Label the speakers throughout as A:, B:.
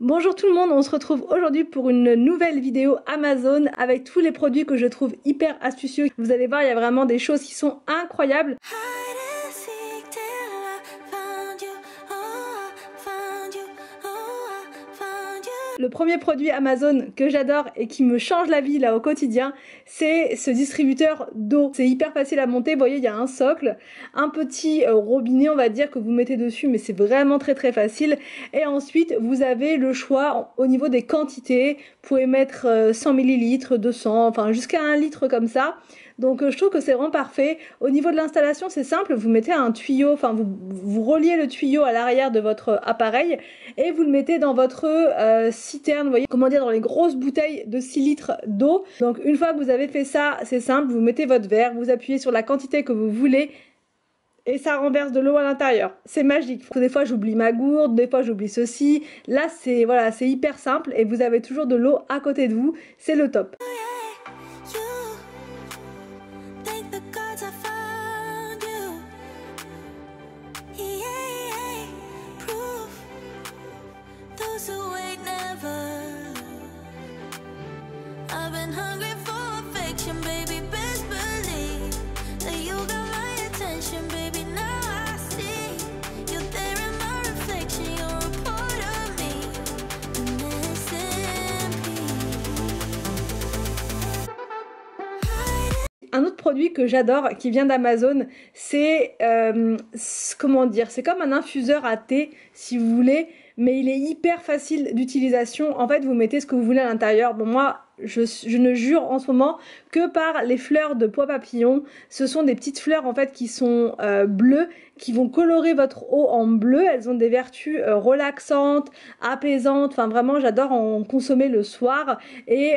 A: Bonjour tout le monde, on se retrouve aujourd'hui pour une nouvelle vidéo Amazon avec tous les produits que je trouve hyper astucieux. Vous allez voir, il y a vraiment des choses qui sont incroyables. Le premier produit Amazon que j'adore et qui me change la vie là au quotidien, c'est ce distributeur d'eau. C'est hyper facile à monter, vous voyez, il y a un socle, un petit robinet on va dire que vous mettez dessus, mais c'est vraiment très facile. Et ensuite vous avez le choix au niveau des quantités, vous pouvez mettre 100 ml, 200, enfin jusqu'à 1 litre comme ça. Donc je trouve que c'est vraiment parfait. Au niveau de l'installation, c'est simple, vous mettez un tuyau, enfin vous reliez le tuyau à l'arrière de votre appareil et vous le mettez dans votre citerne, vous voyez, comment dire, dans les grosses bouteilles de 6 litres d'eau. Donc une fois que vous avez fait ça, c'est simple, vous mettez votre verre, vous appuyez sur la quantité que vous voulez et ça renverse de l'eau à l'intérieur. C'est magique. Des fois j'oublie ma gourde, des fois j'oublie ceci. Là c'est voilà, c'est hyper simple et vous avez toujours de l'eau à côté de vous, c'est le top. Un autre produit que j'adore qui vient d'Amazon, c'est comment dire, c'est comme un infuseur à thé si vous voulez, mais il est hyper facile d'utilisation. En fait, vous mettez ce que vous voulez à l'intérieur. Bon, moi, je ne jure en ce moment que par les fleurs de pois papillon. Ce sont des petites fleurs en fait qui sont bleues, qui vont colorer votre eau en bleu. Elles ont des vertus relaxantes, apaisantes. Enfin vraiment, j'adore en consommer le soir. Et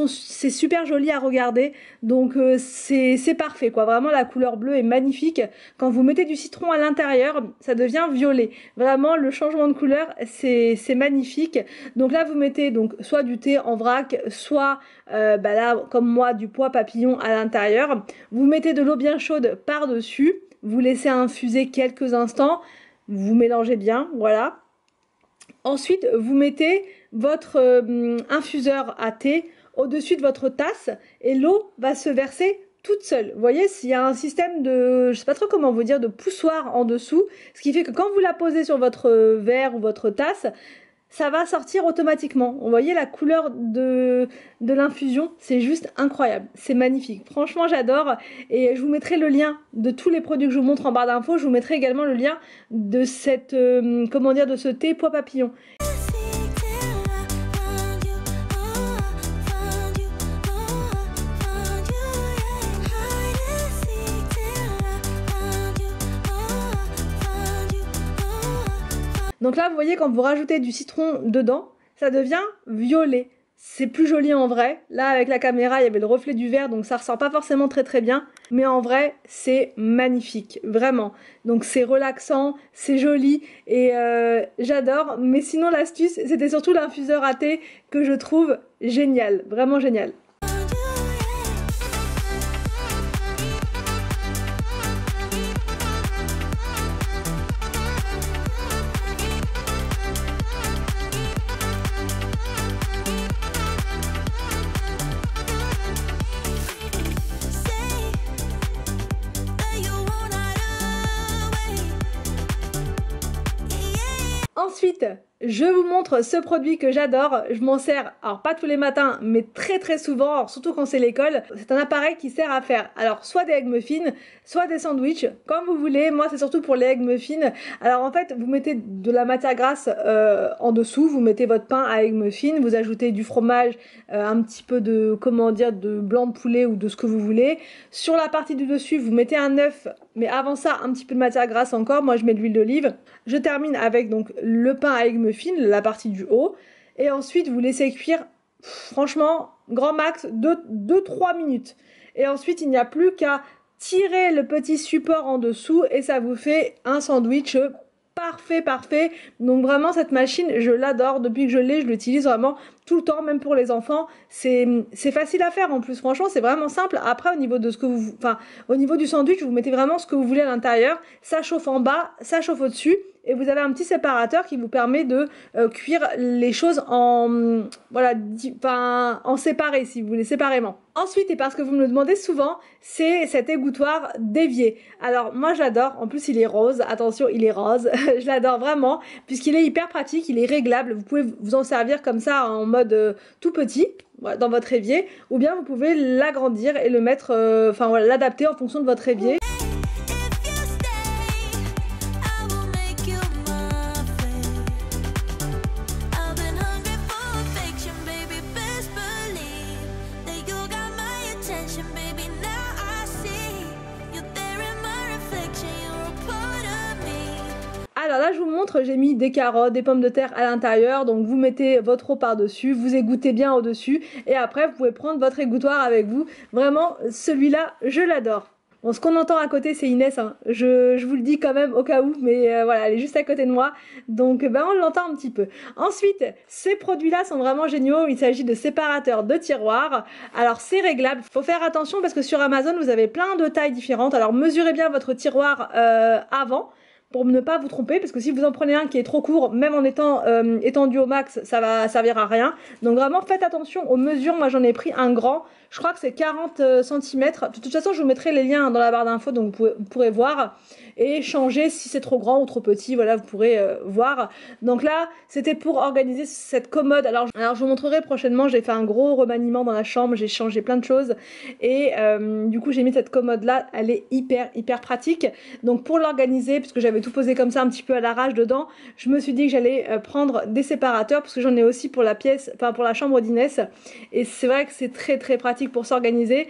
A: c'est super joli à regarder. Donc c'est parfait quoi. Vraiment la couleur bleue est magnifique. Quand vous mettez du citron à l'intérieur, ça devient violet. Vraiment le changement de couleur, c'est magnifique. Donc là vous mettez donc soit du thé en vrac, soit là comme moi du pois papillon à l'intérieur. Vous mettez de l'eau bien chaude par dessus, vous laissez infuser quelques instants, vous mélangez bien, voilà. Ensuite vous mettez votre infuseur à thé au-dessus de votre tasse et l'eau va se verser toute seule. Vous voyez, s'il y a un système de, je sais pas trop comment vous dire, de poussoir en dessous, ce qui fait que quand vous la posez sur votre verre ou votre tasse, ça va sortir automatiquement. Vous voyez la couleur de l'infusion, c'est juste incroyable, c'est magnifique. Franchement j'adore et je vous mettrai le lien de tous les produits que je vous montre en barre d'infos. Je vous mettrai également le lien de cette, comment dire, de ce thé pois papillon. Donc là, vous voyez, quand vous rajoutez du citron dedans, ça devient violet. C'est plus joli en vrai. Là, avec la caméra, il y avait le reflet du verre, donc ça ressort pas forcément très bien. Mais en vrai, c'est magnifique, vraiment. Donc c'est relaxant, c'est joli et j'adore. Mais sinon, l'astuce, c'était surtout l'infuseur à thé que je trouve génial, vraiment génial. Ensuite, je vous montre ce produit que j'adore. Je m'en sers, alors pas tous les matins, mais très souvent, alors surtout quand c'est l'école. C'est un appareil qui sert à faire alors soit des egg muffins, soit des sandwichs, comme vous voulez. Moi, c'est surtout pour les egg muffins. Alors en fait, vous mettez de la matière grasse en dessous, vous mettez votre pain à egg muffin, vous ajoutez du fromage, un petit peu de, comment dire, de blanc de poulet ou de ce que vous voulez. Sur la partie du dessus, vous mettez un œuf, mais avant ça, un petit peu de matière grasse encore. Moi, je mets de l'huile d'olive. Je termine avec donc le pain à egg muffin, la partie du haut, et ensuite vous laissez cuire, franchement, grand max 2-3 minutes. Et ensuite, il n'y a plus qu'à tirer le petit support en dessous et ça vous fait un sandwich parfait. Donc vraiment cette machine je l'adore, depuis que je l'ai je l'utilise vraiment tout le temps, même pour les enfants. C'est facile à faire en plus, franchement c'est vraiment simple. Après au niveau de ce que au niveau du sandwich vous mettez vraiment ce que vous voulez à l'intérieur, ça chauffe en bas, ça chauffe au dessus et vous avez un petit séparateur qui vous permet de cuire les choses en, voilà, en séparé, si vous voulez, séparément. Ensuite, et parce que vous me le demandez souvent, c'est cet égouttoir d'évier. Alors moi j'adore, en plus il est rose, attention il est rose, je l'adore vraiment, puisqu'il est hyper pratique, il est réglable, vous pouvez vous en servir comme ça en mode tout petit, dans votre évier, ou bien vous pouvez l'agrandir et le mettre, voilà, l'adapter en fonction de votre évier. Alors là je vous montre, j'ai mis des carottes, des pommes de terre à l'intérieur, donc vous mettez votre eau par-dessus, vous égouttez bien au-dessus et après vous pouvez prendre votre égouttoir avec vous. Vraiment celui-là je l'adore. Bon, ce qu'on entend à côté c'est Inès, hein. Je vous le dis quand même au cas où, mais voilà, elle est juste à côté de moi, donc on l'entend un petit peu. Ensuite, ces produits-là sont vraiment géniaux, il s'agit de séparateurs de tiroirs. Alors c'est réglable, faut faire attention parce que sur Amazon vous avez plein de tailles différentes, alors mesurez bien votre tiroir avant, pour ne pas vous tromper, parce que si vous en prenez un qui est trop court, même en étant étendu au max, ça va servir à rien. Donc vraiment faites attention aux mesures. Moi j'en ai pris un grand, je crois que c'est 40 cm. De toute façon je vous mettrai les liens dans la barre d'infos, donc vous pourrez voir et changer si c'est trop grand ou trop petit, voilà, vous pourrez voir. Donc là c'était pour organiser cette commode. Alors je vous montrerai prochainement, j'ai fait un gros remaniement dans la chambre, j'ai changé plein de choses et du coup j'ai mis cette commode là, elle est hyper pratique. Donc pour l'organiser, puisque j'avais tout posé comme ça un petit peu à l'arrache dedans, je me suis dit que j'allais prendre des séparateurs, parce que j'en ai aussi pour la pièce, enfin pour la chambre d'Inès, et c'est vrai que c'est très pratique pour s'organiser.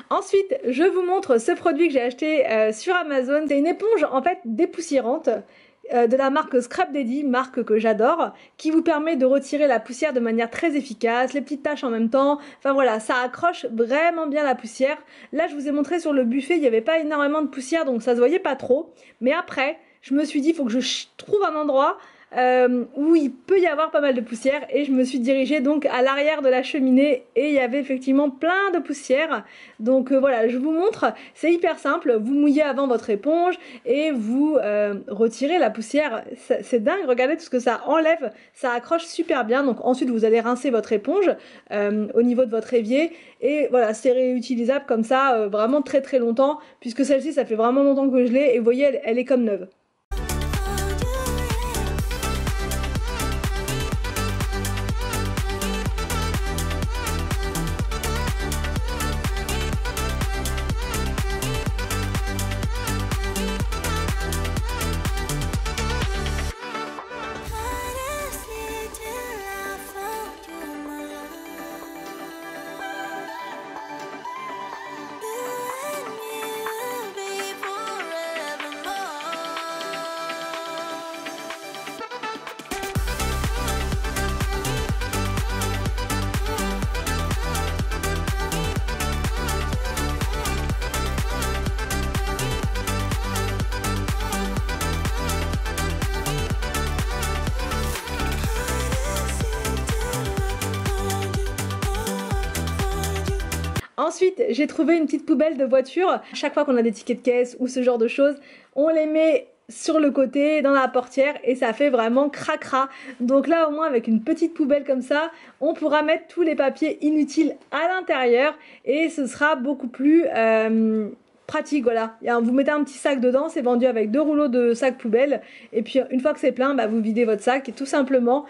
A: Ensuite, je vous montre ce produit que j'ai acheté sur Amazon. C'est une éponge en fait dépoussiérante de la marque Scrub Daddy, marque que j'adore, qui vous permet de retirer la poussière de manière très efficace, les petites taches en même temps. Enfin voilà, ça accroche vraiment bien la poussière. Là, je vous ai montré sur le buffet, il n'y avait pas énormément de poussière, donc ça se voyait pas trop. Mais après, je me suis dit, il faut que je trouve un endroit où il peut y avoir pas mal de poussière, et je me suis dirigée donc à l'arrière de la cheminée et il y avait effectivement plein de poussière. Donc voilà, je vous montre, c'est hyper simple, vous mouillez avant votre éponge et vous retirez la poussière. C'est dingue, regardez tout ce que ça enlève, ça accroche super bien. Donc ensuite vous allez rincer votre éponge au niveau de votre évier et voilà, c'est réutilisable comme ça vraiment très longtemps, puisque celle-ci ça fait vraiment longtemps que je l'ai et vous voyez elle est comme neuve. Ensuite, j'ai trouvé une petite poubelle de voiture. À chaque fois qu'on a des tickets de caisse ou ce genre de choses, on les met sur le côté, dans la portière, et ça fait vraiment cracra. Donc là, au moins, avec une petite poubelle comme ça, on pourra mettre tous les papiers inutiles à l'intérieur et ce sera beaucoup plus pratique. Voilà, vous mettez un petit sac dedans, c'est vendu avec 2 rouleaux de sac poubelle, et puis une fois que c'est plein, vous videz votre sac tout simplement,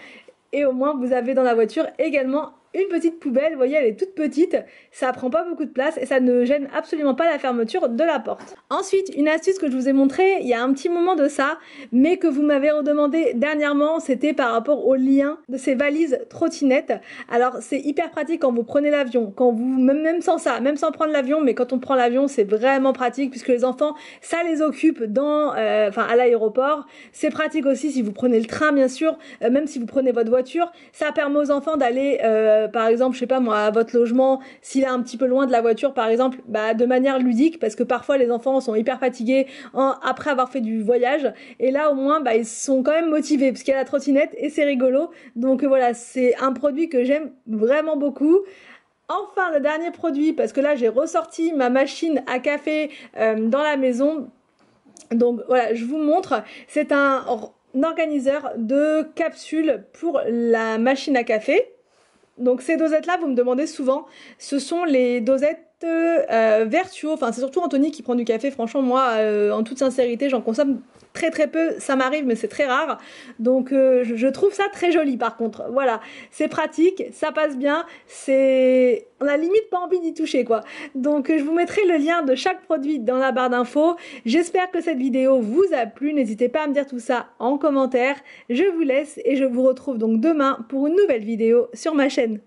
A: et au moins vous avez dans la voiture également une petite poubelle. Vous voyez, elle est toute petite, ça prend pas beaucoup de place et ça ne gêne absolument pas la fermeture de la porte. Ensuite, une astuce que je vous ai montrée il y a un petit moment de ça, mais que vous m'avez redemandé dernièrement, c'était par rapport au lien de ces valises trottinettes. Alors c'est hyper pratique quand vous prenez l'avion, quand vous, même sans ça, même sans prendre l'avion, mais quand on prend l'avion c'est vraiment pratique puisque les enfants ça les occupe dans, à l'aéroport. C'est pratique aussi si vous prenez le train bien sûr, même si vous prenez votre voiture, ça permet aux enfants d'aller par exemple, je sais pas moi, à votre logement, s'il est un petit peu loin de la voiture, par exemple, bah, de manière ludique, parce que parfois les enfants sont hyper fatigués après avoir fait du voyage, et là au moins, bah, ils sont quand même motivés, parce qu'il y a la trottinette et c'est rigolo. Donc voilà, c'est un produit que j'aime vraiment beaucoup. Enfin, le dernier produit, parce que là j'ai ressorti ma machine à café dans la maison. Donc voilà, je vous montre. C'est un organiseur de capsules pour la machine à café. Donc ces dosettes-là, vous me demandez souvent, ce sont les dosettes Vertuo. Enfin, c'est surtout Anthony qui prend du café. Franchement, moi, en toute sincérité, j'en consomme très très peu. Ça m'arrive, mais c'est très rare. Donc je trouve ça très joli par contre. Voilà, c'est pratique, ça passe bien. On a limite pas envie d'y toucher quoi. Donc je vous mettrai le lien de chaque produit dans la barre d'infos. J'espère que cette vidéo vous a plu. N'hésitez pas à me dire tout ça en commentaire. Je vous laisse et je vous retrouve donc demain pour une nouvelle vidéo sur ma chaîne.